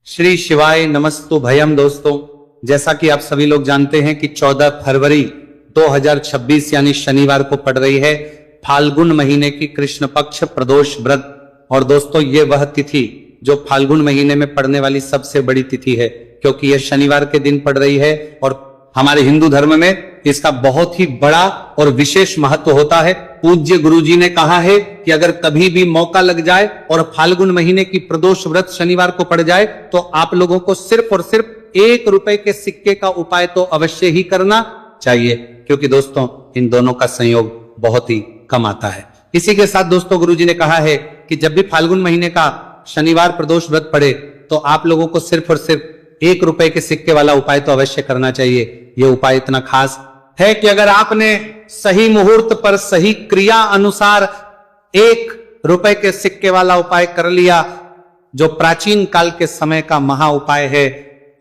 श्री शिवाय नमस्तु भयम। दोस्तों, जैसा कि आप सभी लोग जानते हैं कि 14 फरवरी 2026 यानी शनिवार को पड़ रही है फाल्गुन महीने की कृष्ण पक्ष प्रदोष व्रत। और दोस्तों, ये वह तिथि जो फाल्गुन महीने में पड़ने वाली सबसे बड़ी तिथि है, क्योंकि यह शनिवार के दिन पड़ रही है और हमारे हिंदू धर्म में इसका बहुत ही बड़ा और विशेष महत्व होता है। पूज्य गुरुजी ने कहा है कि अगर कभी भी मौका लग जाए और फाल्गुन महीने की प्रदोष व्रत शनिवार को पड़ जाए तो आप लोगों को सिर्फ और सिर्फ 1 रुपए के सिक्के का उपाय तो अवश्य ही करना चाहिए, क्योंकि दोस्तों इन दोनों का संयोग बहुत ही कम आता है। इसी के साथ दोस्तों, गुरुजी ने कहा है कि जब भी फाल्गुन महीने का शनिवार प्रदोष व्रत पड़े तो आप लोगों को सिर्फ और सिर्फ 1 रुपए के सिक्के वाला उपाय तो अवश्य करना चाहिए। यह उपाय इतना खास है कि अगर आपने सही मुहूर्त पर सही क्रिया अनुसार 1 रुपए के सिक्के वाला उपाय कर लिया, जो प्राचीन काल के समय का महा उपाय है,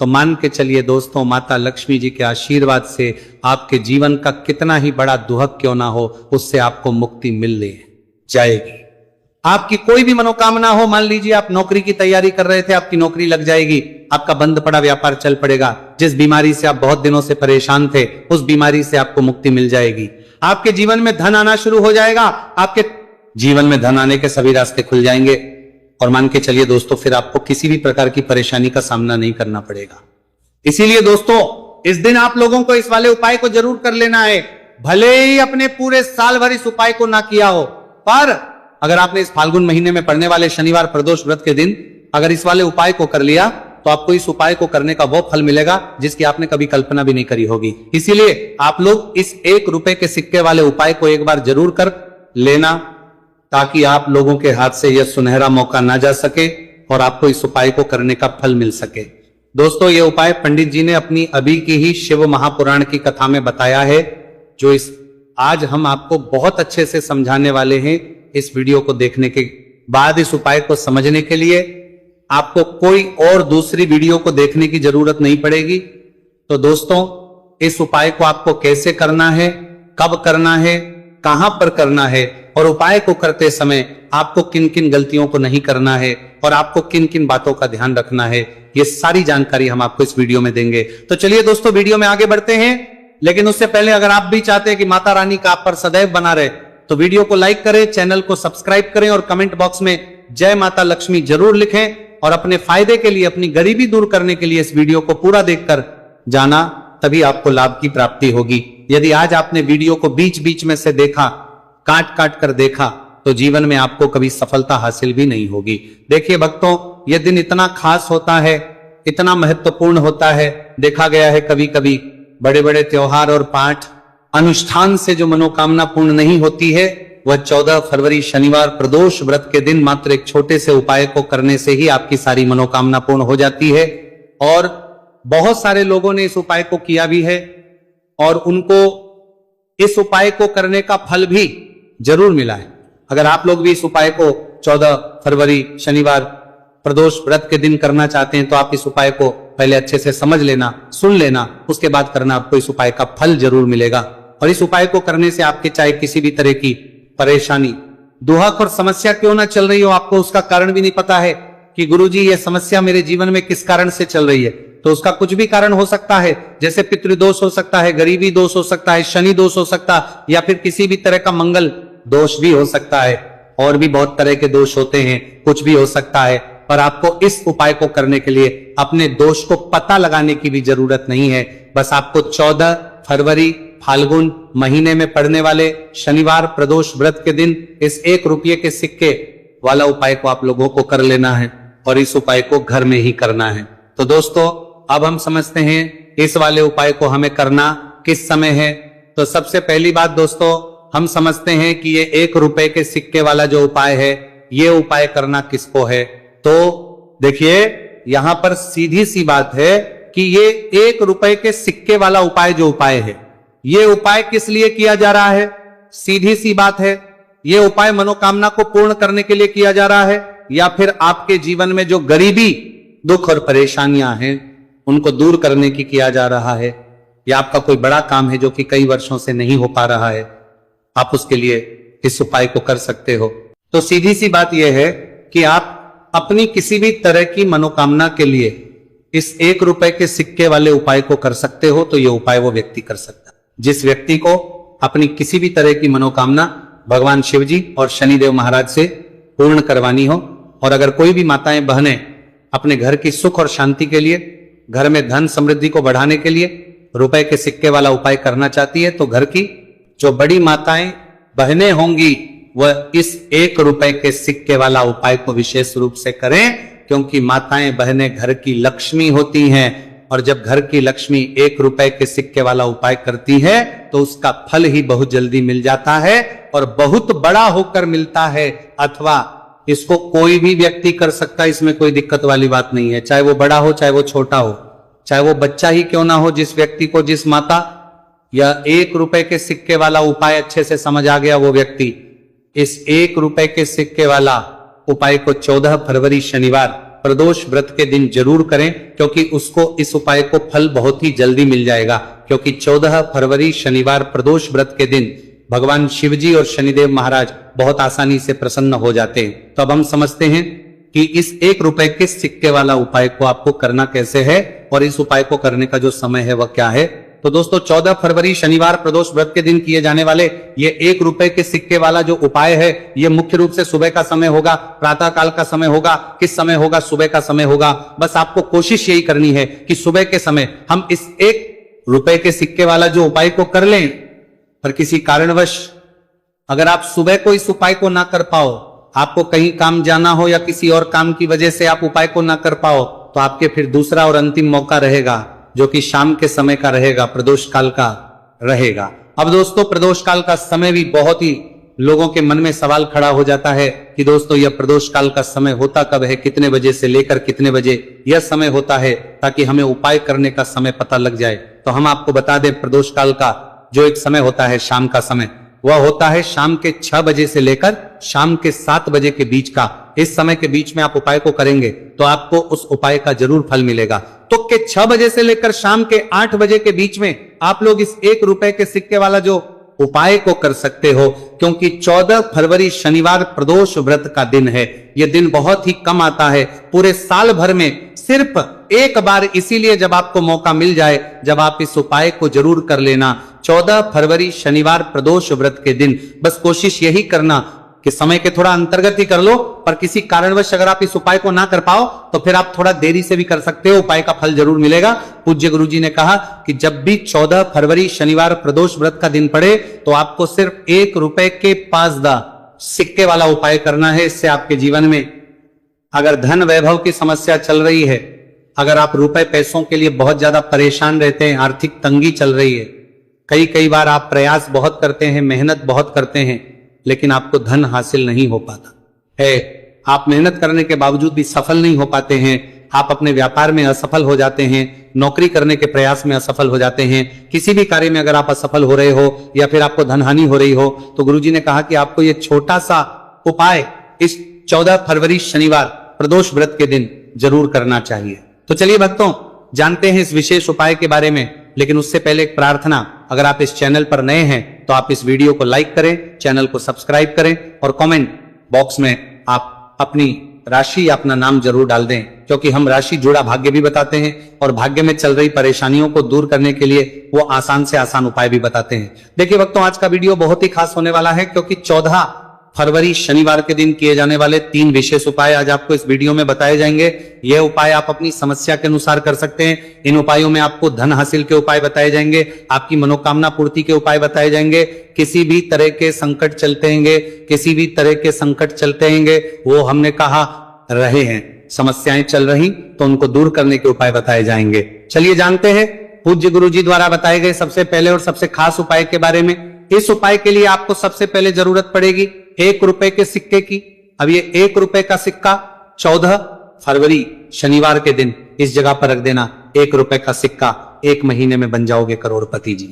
तो मान के चलिए दोस्तों, माता लक्ष्मी जी के आशीर्वाद से आपके जीवन का कितना ही बड़ा दुहक क्यों ना हो, उससे आपको मुक्ति मिल जाएगी। आपकी कोई भी मनोकामना हो, मान लीजिए आप नौकरी की तैयारी कर रहे थे, आपकी नौकरी लग जाएगी, आपका बंद पड़ा व्यापार चल पड़ेगा, जिस बीमारी से आप बहुत दिनों से परेशान थे उस बीमारी से आपको मुक्ति मिल जाएगी। आपके जीवन में धन आना शुरू हो जाएगा, आपके जीवन में धन आने के सभी रास्ते खुल जाएंगे और मान के चलिए दोस्तों, फिर आपको किसी भी प्रकार की परेशानी का सामना नहीं करना पड़ेगा। इसीलिए दोस्तों, इस दिन आप लोगों को इस वाले उपाय को जरूर कर लेना है। भले ही अपने पूरे साल भर इस उपाय को ना किया हो, पर अगर आपने इस फाल्गुन महीने में पड़ने वाले शनिवार प्रदोष व्रत के दिन अगर इस वाले उपाय को कर लिया तो आपको इस उपाय को करने का वो फल मिलेगा जिसकी आपने कभी कल्पना भी नहीं करी होगी। इसीलिए आप लोग इस 1 रुपए के सिक्के वाले उपाय को एक बार जरूर कर लेना, ताकि आप लोगों के हाथ से यह सुनहरा मौका ना जा सके और आपको इस उपाय को करने का फल मिल सके। दोस्तों, यह उपाय पंडित जी ने अपनी अभी की ही शिव महापुराण की कथा में बताया है, जो आज हम आपको बहुत अच्छे से समझाने वाले हैं। इस वीडियो को देखने के बाद इस उपाय को समझने के लिए आपको कोई और दूसरी वीडियो को देखने की जरूरत नहीं पड़ेगी। तो दोस्तों, इस उपाय को आपको कैसे करना है, कब करना है, कहां पर करना है और उपाय को करते समय आपको किन किन गलतियों को नहीं करना है और आपको किन किन बातों का ध्यान रखना है, ये सारी जानकारी हम आपको इस वीडियो में देंगे। तो चलिए दोस्तों, वीडियो में आगे बढ़ते हैं। लेकिन उससे पहले अगर आप भी चाहते हैं कि माता रानी का आप पर सदैव बना रहे, तो वीडियो को लाइक करें, चैनल को सब्सक्राइब करें और कमेंट बॉक्स में जय माता लक्ष्मी जरूर लिखें। और अपने फायदे के लिए, अपनी गरीबी दूर करने के लिए इस वीडियो को पूरा देखकर जाना, तभी आपको लाभ की प्राप्ति होगी। यदि आज आपने वीडियो को बीच बीच में से देखा, काट काट कर देखा, तो जीवन में आपको कभी सफलता हासिल भी नहीं होगी। देखिए भक्तों, यह दिन इतना खास होता है, इतना महत्वपूर्ण होता है। देखा गया है कभी कभी बड़े बड़े त्योहार और पाठ अनुष्ठान से जो मनोकामना पूर्ण नहीं होती है, वह 14 फरवरी शनिवार प्रदोष व्रत के दिन मात्र एक छोटे से उपाय को करने से ही आपकी सारी मनोकामना पूर्ण हो जाती है। और बहुत सारे लोगों ने इस उपाय को किया भी है और उनको इस उपाय को करने का फल भी जरूर मिला है। अगर आप लोग भी इस उपाय को 14 फरवरी शनिवार प्रदोष व्रत के दिन करना चाहते हैं तो आप इस उपाय को पहले अच्छे से समझ लेना, सुन लेना, उसके बाद करना, आपको इस उपाय का फल जरूर मिलेगा। और इस उपाय को करने से आपके चाहे किसी भी तरह की परेशानी, दुहक और समस्या क्यों ना चल रही हो, आपको उसका कारण भी नहीं पता है कि गुरुजी ये समस्या मेरे जीवन में किस कारण से चल रही है, तो उसका कुछ भी कारण हो सकता है। जैसे पितृदोष हो सकता है, गरीबी दोष हो सकता है, शनि दोष हो सकता है, या फिर किसी भी तरह का मंगल दोष भी हो सकता है। और भी बहुत तरह के दोष होते हैं, कुछ भी हो सकता है। पर आपको इस उपाय को करने के लिए अपने दोष को पता लगाने की भी जरूरत नहीं है। बस आपको 14 फरवरी फाल्गुन महीने में पड़ने वाले शनिवार प्रदोष व्रत के दिन इस 1 रुपये के सिक्के वाला उपाय को आप लोगों को कर लेना है और इस उपाय को घर में ही करना है। तो दोस्तों, अब हम समझते हैं इस वाले उपाय को हमें करना किस समय है। तो सबसे पहली बात दोस्तों, हम समझते हैं कि ये 1 रुपए के सिक्के वाला जो उपाय है, ये उपाय करना किसको है। तो देखिए, यहां पर सीधी सी बात है कि ये 1 रुपए के सिक्के वाला उपाय जो उपाय है, ये उपाय किस लिए किया जा रहा है। सीधी सी बात है, ये उपाय मनोकामना को पूर्ण करने के लिए किया जा रहा है, या फिर आपके जीवन में जो गरीबी, दुख और परेशानियां हैं उनको दूर करने की किया जा रहा है, या आपका कोई बड़ा काम है जो कि कई वर्षों से नहीं हो पा रहा है, आप उसके लिए इस उपाय को कर सकते हो। तो सीधी सी बात यह है कि आप अपनी किसी भी तरह की मनोकामना के लिए इस 1 रुपए के सिक्के वाले उपाय को कर सकते हो, तो यह उपाय वो व्यक्ति कर सकता है जिस व्यक्ति को अपनी किसी भी तरह की मनोकामना भगवान शिव जी और शनिदेव महाराज से पूर्ण करवानी हो। और अगर कोई भी माताएं बहनें अपने घर की सुख और शांति के लिए, घर में धन समृद्धि को बढ़ाने के लिए रुपए के सिक्के वाला उपाय करना चाहती है, तो घर की जो बड़ी माताएं बहनें होंगी वह इस 1 रुपए के सिक्के वाला उपाय को विशेष रूप से करें, क्योंकि माताएं बहनें घर की लक्ष्मी होती हैं और जब घर की लक्ष्मी 1 रुपए के सिक्के वाला उपाय करती है तो उसका फल ही बहुत जल्दी मिल जाता है और बहुत बड़ा होकर मिलता है। अथवा इसको कोई भी व्यक्ति कर सकता है, इसमें कोई दिक्कत वाली बात नहीं है, चाहे वो बड़ा हो चाहे वो छोटा हो, चाहे वो बच्चा ही क्यों ना हो। जिस व्यक्ति को, जिस माता या 1 रुपए के सिक्के वाला उपाय अच्छे से समझ आ गया, वो व्यक्ति इस 1 रुपए के सिक्के वाला उपाय को 14 फरवरी शनिवार प्रदोष व्रत के दिन जरूर करें, क्योंकि उसको इस उपाय को फल बहुत ही जल्दी मिल जाएगा। क्योंकि 14 फरवरी शनिवार प्रदोष व्रत के दिन भगवान शिव जी और शनिदेव महाराज बहुत आसानी से प्रसन्न हो जाते हैं। तो अब हम समझते हैं कि इस 1 रुपए के सिक्के वाला उपाय को आपको करना कैसे है और इस उपाय को करने का जो समय है वह क्या है। तो दोस्तों 14 फरवरी शनिवार प्रदोष व्रत के दिन किए जाने वाले ये 1 रुपए के सिक्के वाला जो उपाय है, ये मुख्य रूप से सुबह का समय होगा, प्रातः काल का समय होगा। किस समय होगा? सुबह का समय होगा। बस आपको कोशिश यही करनी है कि सुबह के समय हम इस 1 रुपए के सिक्के वाला जो उपाय को कर लें। पर किसी कारणवश अगर आप सुबह को इस उपाय को ना कर पाओ, आपको कहीं काम जाना हो या किसी और काम की वजह से आप उपाय को ना कर पाओ, तो आपके फिर दूसरा और अंतिम मौका रहेगा जो कि शाम के समय का रहेगा, प्रदोष काल का रहेगा। अब दोस्तों प्रदोष काल का समय भी बहुत ही लोगों के मन में सवाल खड़ा हो जाता है कि दोस्तों यह प्रदोष काल का समय होता कब है, कितने बजे से लेकर कितने बजे यह समय होता है, ताकि हमें उपाय करने का समय पता लग जाए। तो हम आपको बता दें, प्रदोष काल का जो एक समय होता है शाम का समय, वह होता है शाम के 6 बजे से लेकर शाम के 7 बजे के बीच का। इस समय के बीच में आप उपाय को करेंगे तो आपको उस उपाय का जरूर फल मिलेगा। तो के 6 बजे से लेकर शाम के 8 बजे के बीच में आप लोग इस 1 रुपए के सिक्के वाला जो उपाय को कर सकते हो, क्योंकि 14 फरवरी शनिवार प्रदोष व्रत का दिन है। यह दिन बहुत ही कम आता है पूरे साल भर में, सिर्फ एक बार। इसीलिए जब आपको मौका मिल जाए, जब आप इस उपाय को जरूर कर लेना 14 फरवरी शनिवार प्रदोष व्रत के दिन। बस कोशिश यही करना कि समय के थोड़ा अंतर्गत ही कर लो, पर किसी कारणवश अगर आप इस उपाय को ना कर पाओ तो फिर आप थोड़ा देरी से भी कर सकते हो, उपाय का फल जरूर मिलेगा। पूज्य गुरुजी ने कहा कि जब भी 14 फरवरी शनिवार प्रदोष व्रत का दिन पड़े तो आपको सिर्फ 1 रुपए के 5 सिक्के वाला उपाय करना है। इससे आपके जीवन में अगर धन वैभव की समस्या चल रही है, अगर आप रुपए पैसों के लिए बहुत ज्यादा परेशान रहते हैं, आर्थिक तंगी चल रही है, कई बार आप प्रयास बहुत करते हैं, मेहनत बहुत करते हैं, लेकिन आपको धन हासिल नहीं हो पाता है, आप मेहनत करने के बावजूद भी सफल नहीं हो पाते हैं, आप अपने व्यापार में असफल हो जाते हैं, नौकरी करने के प्रयास में असफल हो जाते हैं, किसी भी कार्य में अगर आप असफल हो रहे हो या फिर आपको धनहानि हो रही हो, तो गुरुजी ने कहा कि आपको ये छोटा सा उपाय इस 14 फरवरी शनिवार प्रदोष व्रत के दिन जरूर करना चाहिए। तो चलिए भक्तों, जानते हैं इस विशेष उपाय के बारे में, लेकिन उससे पहले एक प्रार्थना, अगर आप इस चैनल पर नए हैं तो आप इस वीडियो को लाइक करें, चैनल को सब्सक्राइब करें और कमेंट बॉक्स में आप अपनी राशि या अपना नाम जरूर डाल दें, क्योंकि हम राशि जुड़ा भाग्य भी बताते हैं और भाग्य में चल रही परेशानियों को दूर करने के लिए वो आसान से आसान उपाय भी बताते हैं। देखिए भक्तों, आज का वीडियो बहुत ही खास होने वाला है, क्योंकि 14 फरवरी शनिवार के दिन किए जाने वाले 3 विशेष उपाय आज आपको इस वीडियो में बताए जाएंगे। यह उपाय आप अपनी समस्या के अनुसार कर सकते हैं। इन उपायों में आपको धन हासिल के उपाय बताए जाएंगे, आपकी मनोकामना पूर्ति के उपाय बताए जाएंगे। किसी भी तरह के संकट चलते हैंगे, किसी भी तरह के संकट चलते हैंगे, वो हमने कहा रहे हैं, समस्याएं चल रही तो उनको दूर करने के उपाय बताए जाएंगे। चलिए जानते हैं पूज्य गुरुजी द्वारा बताए गए सबसे पहले और सबसे खास उपाय के बारे में। इस उपाय के लिए आपको सबसे पहले जरूरत पड़ेगी 1 रुपए के सिक्के की। अब ये 1 रुपए का सिक्का 14 फरवरी शनिवार के दिन इस जगह पर रख देना। 1 रुपए का सिक्का 1 महीने में बन जाओगे करोड़पति जी।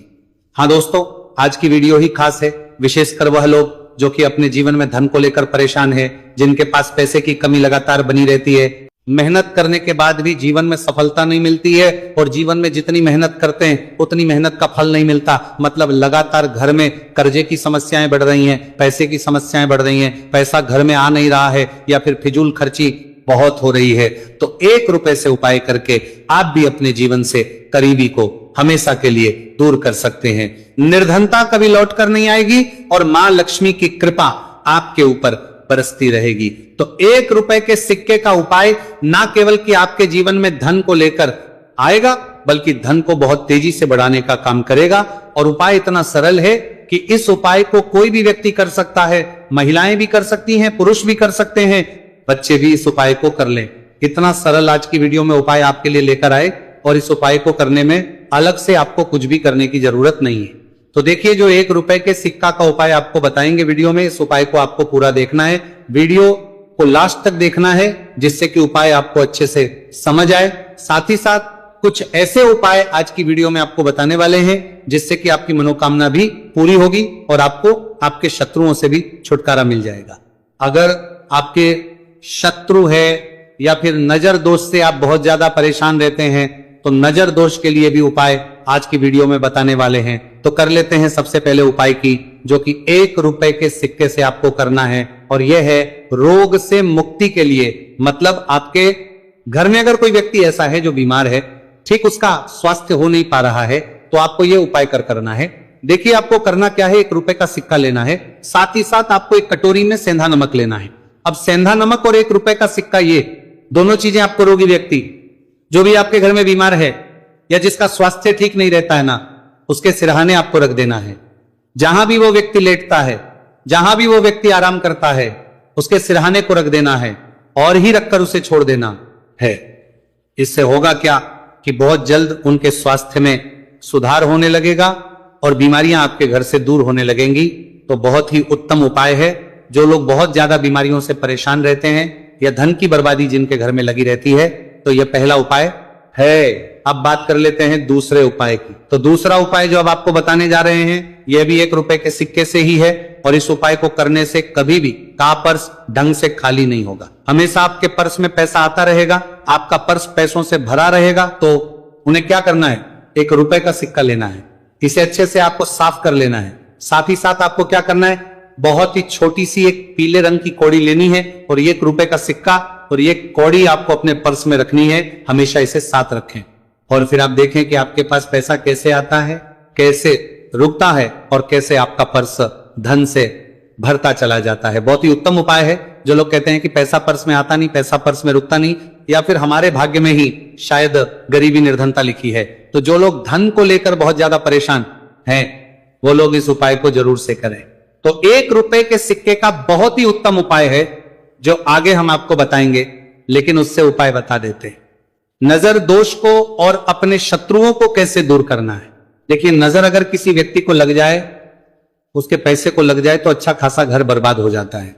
हाँ दोस्तों, आज की वीडियो ही खास है, विशेषकर वह लोग जो कि अपने जीवन में धन को लेकर परेशान है, जिनके पास पैसे की कमी लगातार बनी रहती है, मेहनत करने के बाद भी जीवन में सफलता नहीं मिलती है और जीवन में जितनी मेहनत करते हैं उतनी मेहनत का फल नहीं मिलता। मतलब लगातार घर में कर्जे की समस्याएं बढ़ रही हैं, पैसे की समस्याएं बढ़ रही हैं, पैसा घर में आ नहीं रहा है या फिर फिजूल खर्ची बहुत हो रही है, तो 1 रुपए से उपाय करके आप भी अपने जीवन से करीबी को हमेशा के लिए दूर कर सकते हैं। निर्धनता कभी लौट कर नहीं आएगी और मां लक्ष्मी की कृपा आपके ऊपर बरसती रहेगी। तो 1 रुपए के सिक्के का उपाय ना केवल कि आपके जीवन में धन को लेकर आएगा, बल्कि धन को बहुत तेजी से बढ़ाने का काम करेगा। और उपाय इतना सरल है कि इस उपाय को कोई भी व्यक्ति कर सकता है, महिलाएं भी कर सकती हैं, पुरुष भी कर सकते हैं, बच्चे भी इस उपाय को कर लें। इतना सरल आज की वीडियो में उपाय आपके लिए लेकर आए और इस उपाय को करने में अलग से आपको कुछ भी करने की जरूरत नहीं है। तो देखिए, जो 1 रुपए के सिक्का का उपाय आपको बताएंगे वीडियो में, इस उपाय को आपको पूरा देखना है, वीडियो को लास्ट तक देखना है, जिससे कि उपाय आपको अच्छे से समझ आए। साथ ही साथ कुछ ऐसे उपाय आज की वीडियो में आपको बताने वाले हैं जिससे कि आपकी मनोकामना भी पूरी होगी और आपको आपके शत्रुओं से भी छुटकारा मिल जाएगा। अगर आपके शत्रु है या फिर नजर दोष से आप बहुत ज्यादा परेशान रहते हैं, तो नजर दोष के लिए भी उपाय आज की वीडियो में बताने वाले हैं। तो कर लेते हैं सबसे पहले उपाय की, जो कि 1 रुपए के सिक्के से आपको करना है, और यह है रोग से मुक्ति के लिए। मतलब आपके घर में अगर कोई व्यक्ति ऐसा है जो बीमार है, ठीक उसका स्वास्थ्य हो नहीं पा रहा है, तो आपको यह उपाय करना है। देखिए, आपको करना क्या है, 1 रुपए का सिक्का लेना है, साथ ही साथ आपको एक कटोरी में सेंधा नमक लेना है। अब सेंधा नमक और 1 रुपए का सिक्का, ये दोनों चीजें आपको रोगी व्यक्ति जो भी आपके घर में बीमार है या जिसका स्वास्थ्य ठीक नहीं रहता है ना, उसके सिरहाने आपको रख देना है। जहां भी वो व्यक्ति लेटता है, जहां भी वो व्यक्ति आराम करता है, उसके सिरहाने को रख देना है और ही रखकर उसे छोड़ देना है। इससे होगा क्या कि बहुत जल्द उनके स्वास्थ्य में सुधार होने लगेगा और बीमारियां आपके घर से दूर होने लगेंगी। तो बहुत ही उत्तम उपाय है। जो लोग बहुत ज्यादा बीमारियों से परेशान रहते हैं या धन की बर्बादी जिनके घर में लगी रहती है, तो यह पहला उपाय है। अब बात कर लेते हैं दूसरे उपाय की। तो दूसरा उपाय जो अब आपको बताने जा रहे हैं, यह भी 1 रुपए के सिक्के से ही है, और इस उपाय को करने से कभी भी का पर्स ढंग से खाली नहीं होगा। हमेशा आपके पर्स में पैसा आता रहेगा, आपका पर्स पैसों से भरा रहेगा। तो उन्हें क्या करना है, 1 रुपए का सिक्का लेना है, इसे अच्छे से आपको साफ कर लेना है। साथ ही साथ आपको क्या करना है, बहुत ही छोटी सी एक पीले रंग की कौड़ी लेनी है और 1 रुपए का सिक्का और ये कौड़ी आपको अपने पर्स में रखनी है। हमेशा इसे साथ रखें और फिर आप देखें कि आपके पास पैसा कैसे आता है, कैसे रुकता है और कैसे आपका पर्स धन से भरता चला जाता है। बहुत ही उत्तम उपाय है। जो लोग कहते हैं कि पैसा पर्स में आता नहीं, पैसा पर्स में रुकता नहीं, या फिर हमारे भाग्य में ही शायद गरीबी निर्धनता लिखी है, तो जो लोग धन को लेकर बहुत ज्यादा परेशान हैं, वो लोग इस उपाय को जरूर से करें। तो 1 रुपए के सिक्के का बहुत ही उत्तम उपाय है जो आगे हम आपको बताएंगे, लेकिन उससे उपाय बता देते हैं। नजर दोष को और अपने शत्रुओं को कैसे दूर करना है। देखिए, नजर अगर किसी व्यक्ति को लग जाए, उसके पैसे को लग जाए, तो अच्छा खासा घर बर्बाद हो जाता है।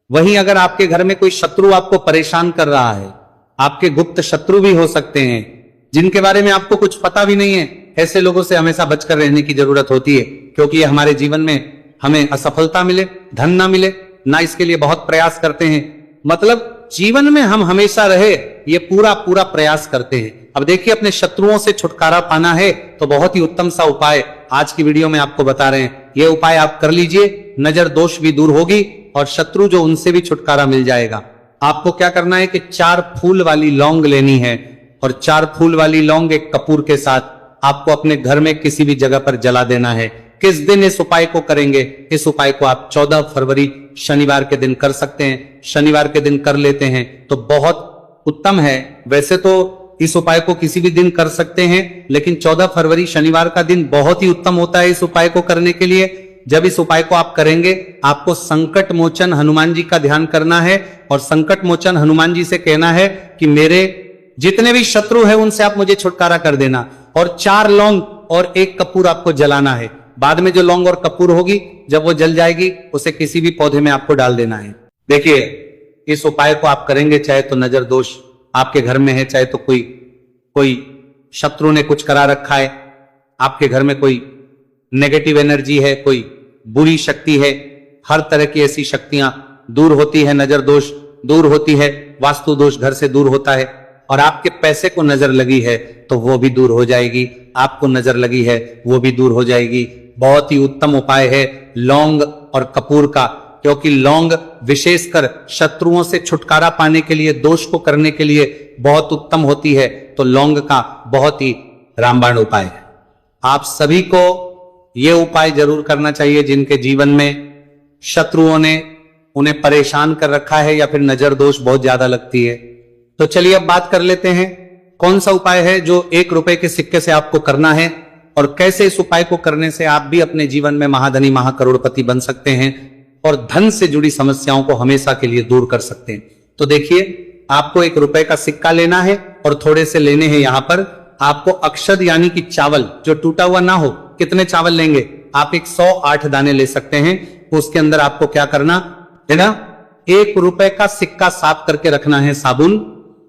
वहीं अगर आपके घर में कोई शत्रु आपको परेशान कर रहा है, आपके गुप्त शत्रु भी हो सकते हैं जिनके बारे में आपको कुछ पता भी नहीं है, ऐसे लोगों से हमेशा बचकर रहने की जरूरत होती है, क्योंकि ये हमारे जीवन में हमें असफलता मिले, धन ना मिले, ना इसके लिए बहुत प्रयास करते हैं। मतलब जीवन में हम हमेशा रहे, ये पूरा प्रयास करते हैं। अब देखिए, अपने शत्रुओं से छुटकारा पाना है तो बहुत ही उत्तम सा उपाय आज की वीडियो में आपको बता रहे हैं। ये उपाय आप कर लीजिए, नजर दोष भी दूर होगी और शत्रु जो उनसे भी छुटकारा मिल जाएगा। आपको क्या करना है कि 4 फूल वाली लौंग लेनी है और 4 फूल वाली लौंग एक कपूर के साथ आपको अपने घर में किसी भी जगह पर जला देना है। किस दिन इस उपाय को करेंगे? इस उपाय को आप 14 फरवरी शनिवार के दिन कर सकते हैं। शनिवार के दिन कर लेते हैं तो बहुत उत्तम है। वैसे तो इस उपाय को किसी भी दिन कर सकते हैं, लेकिन 14 फरवरी शनिवार का दिन बहुत ही उत्तम होता है इस उपाय को करने के लिए। जब इस उपाय को आप करेंगे, आपको संकट मोचन हनुमान जी का ध्यान करना है और संकट मोचन हनुमान जी से कहना है कि मेरे जितने भी शत्रु हैं उनसे आप मुझे छुटकारा कर देना, और 4 लौंग और 1 कपूर आपको जलाना है। बाद में जो लौंग और कपूर होगी, जब वो जल जाएगी, उसे किसी भी पौधे में आपको डाल देना है। देखिए, इस उपाय को आप करेंगे, चाहे तो नजर दोष आपके घर में है, चाहे तो कोई शत्रु ने कुछ करा रखा है, आपके घर में कोई नेगेटिव एनर्जी है, कोई बुरी शक्ति है, हर तरह की ऐसी शक्तियां दूर होती है। नजर दोष दूर होती है, वास्तु दोष घर से दूर होता है, और आपके पैसे को नजर लगी है तो वो भी दूर हो जाएगी, आपको नजर लगी है वो भी दूर हो जाएगी। बहुत ही उत्तम उपाय है लौंग और कपूर का। क्योंकि लौंग विशेषकर शत्रुओं से छुटकारा पाने के लिए, दोष को करने के लिए बहुत उत्तम होती है। तो लौंग का बहुत ही रामबाण उपाय है। आप सभी को यह उपाय जरूर करना चाहिए जिनके जीवन में शत्रुओं ने उन्हें परेशान कर रखा है या फिर नजर दोष बहुत ज्यादा लगती है। तो चलिए अब बात कर लेते हैं कौन सा उपाय है जो 1 रुपए के सिक्के से आपको करना है और कैसे इस उपाय को करने से आप भी अपने जीवन में महाधनी महाकरोड़पति बन सकते हैं और धन से जुड़ी समस्याओं को हमेशा के लिए दूर कर सकते हैं। तो देखिए, आपको 1 रुपए का सिक्का लेना है और थोड़े से लेने हैं यहां पर आपको अक्षत यानी कि चावल जो टूटा हुआ ना हो। कितने चावल लेंगे आप? 108 दाने ले सकते हैं। उसके अंदर आपको क्या करना है ना, 1 रुपए का सिक्का साफ करके रखना है। साबुन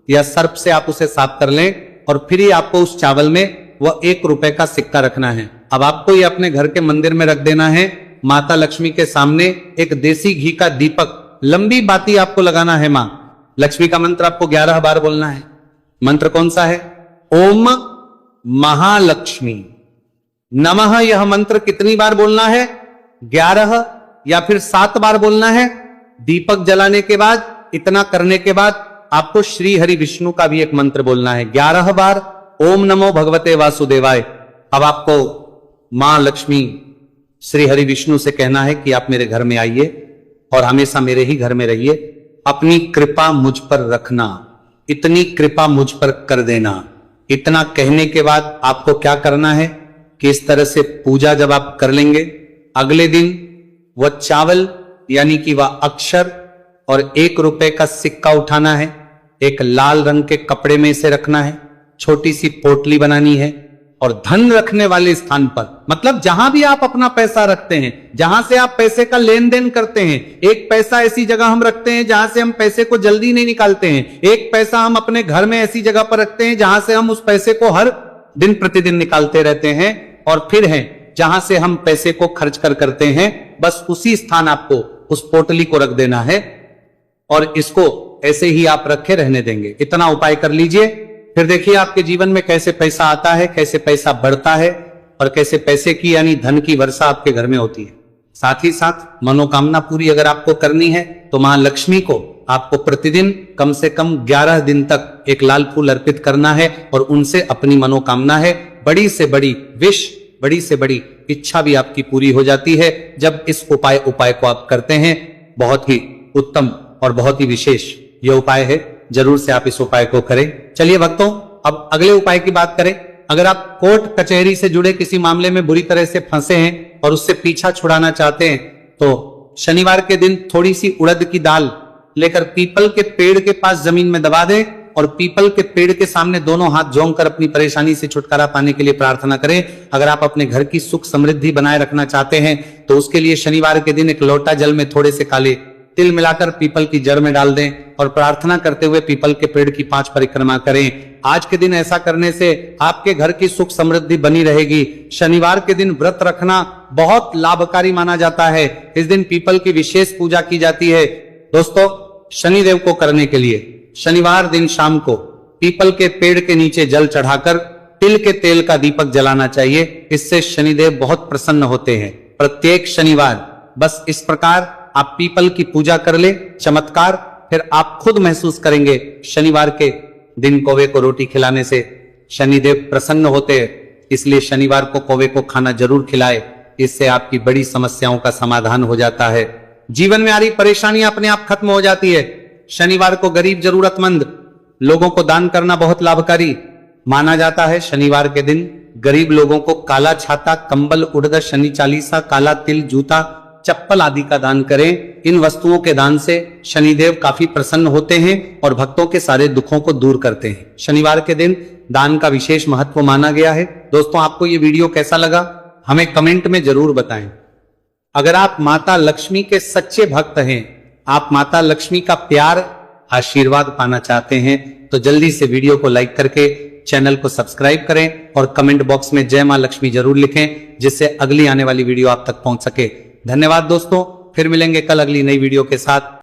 या सर्फ से आप उसे साफ कर लें और फिर ही आपको उस चावल में वह 1 रुपए का सिक्का रखना है। अब आपको ये अपने घर के मंदिर में रख देना है। माता लक्ष्मी के सामने एक देसी घी का दीपक, लंबी बाती आपको लगाना है। मां लक्ष्मी का मंत्र आपको 11 बार बोलना है। मंत्र कौन सा है? ओम महालक्ष्मी नमः। यह मंत्र कितनी बार बोलना है? 11 या फिर 7 बार बोलना है। दीपक जलाने के बाद, इतना करने के बाद आपको श्री हरि विष्णु का भी एक मंत्र बोलना है 11 बार। ओम नमो भगवते वासुदेवाय। अब आपको मां लक्ष्मी श्री हरि विष्णु से कहना है कि आप मेरे घर में आइए और हमेशा मेरे ही घर में रहिए। अपनी कृपा मुझ पर रखना, इतनी कृपा मुझ पर कर देना। इतना कहने के बाद आपको क्या करना है कि इस तरह से पूजा जब आप कर लेंगे, अगले दिन वह चावल यानी कि वह अक्षर और 1 रुपए का सिक्का उठाना है। एक लाल रंग के कपड़े में इसे रखना है। छोटी सी पोटली बनानी है और धन रखने वाले स्थान पर, मतलब जहां भी आप अपना पैसा रखते हैं, जहां से आप पैसे का लेन देन करते हैं, एक पैसा ऐसी जगह हम रखते हैं जहां से हम पैसे को जल्दी नहीं निकालते हैं। एक पैसा हम अपने घर में ऐसी जगह पर रखते हैं जहां से हम उस पैसे को हर दिन प्रतिदिन निकालते रहते हैं। और फिर है जहां से हम पैसे को खर्च करते हैं, बस उसी स्थान आपको उस पोटली को रख देना है और इसको ऐसे ही आप रखे रहने देंगे। इतना उपाय कर लीजिए, फिर देखिए आपके जीवन में कैसे पैसा आता है, कैसे पैसा बढ़ता है और कैसे पैसे की यानी धन की वर्षा आपके घर में होती है। साथ ही साथ मनोकामना पूरी अगर आपको करनी है तो मां लक्ष्मी को आपको प्रतिदिन कम से कम 11 दिन तक एक लाल फूल अर्पित करना है और उनसे अपनी मनोकामना है, बड़ी से बड़ी विश, बड़ी से बड़ी इच्छा भी आपकी पूरी हो जाती है जब इस उपाय को आप करते हैं। बहुत ही उत्तम और बहुत ही विशेष यह उपाय है, जरूर से आप इस उपाय को करें। चलिए भक्तों, अब अगले उपाय की बात करें। अगर आप कोर्ट कचहरी से जुड़े किसी मामले में बुरी तरह से फंसे हैं और उससे पीछा छुड़ाना चाहते हैं तो शनिवार के दिन थोड़ी सी उड़द की दाल लेकर पीपल के पेड़ के पास जमीन में दबा दें और पीपल के पेड़ के सामने दोनों हाथ जोड़ कर अपनी परेशानी से छुटकारा पाने के लिए प्रार्थना करें। अगर आप अपने घर की सुख समृद्धि बनाए रखना चाहते हैं तो उसके लिए शनिवार के दिन एक लोटा जल में थोड़े से काले तिल मिलाकर पीपल की जड़ में डाल दें और प्रार्थना करते हुए पीपल के पेड़ की 5 परिक्रमा करें। आज के दिन ऐसा करने से आपके घर की सुख समृद्धि बनी रहेगी। शनिवार के दिन व्रत रखना बहुत लाभकारी माना जाता है। इस दिन पीपल की विशेष पूजा की जाती है। दोस्तों, शनिदेव को करने के लिए शनिवार दिन शाम को पीपल के पेड़ के नीचे जल चढ़ाकर तिल के तेल का दीपक जलाना चाहिए। इससे शनिदेव बहुत प्रसन्न होते हैं। प्रत्येक शनिवार बस इस प्रकार आप पीपल की पूजा कर ले, चमत्कार फिर आप खुद महसूस करेंगे। शनिवार के दिन कौवे को रोटी खिलाने से शनिदेव प्रसन्न होते हैं, इसलिए शनिवार को कौवे को खाना जरूर खिलाए। इससे आपकी बड़ी समस्याओं का समाधान हो जाता है। जीवन में आ रही परेशानियां अपने आप खत्म हो जाती है। शनिवार को गरीब जरूरतमंद लोगों को दान करना बहुत लाभकारी माना जाता है। शनिवार के दिन गरीब लोगों को काला छाता, कंबल, उड़द, शनि चालीसा, काला तिल, जूता, चप्पल आदि का दान करें। इन वस्तुओं के दान से शनिदेव काफी प्रसन्न होते हैं और भक्तों के सारे दुखों को दूर करते हैं। शनिवार के दिन दान का विशेष महत्व माना गया है। दोस्तों, आपको ये वीडियो कैसा लगा हमें कमेंट में जरूर बताएं। अगर आप माता लक्ष्मी के सच्चे भक्त हैं, आप माता लक्ष्मी का प्यार, आशीर्वाद पाना चाहते हैं तो जल्दी से वीडियो को लाइक करके चैनल को सब्सक्राइब करें और कमेंट बॉक्स में जय मां लक्ष्मी जरूर लिखें, जिससे अगली आने वाली वीडियो आप तक पहुंच सके। धन्यवाद दोस्तों, फिर मिलेंगे कल अगली नई वीडियो के साथ।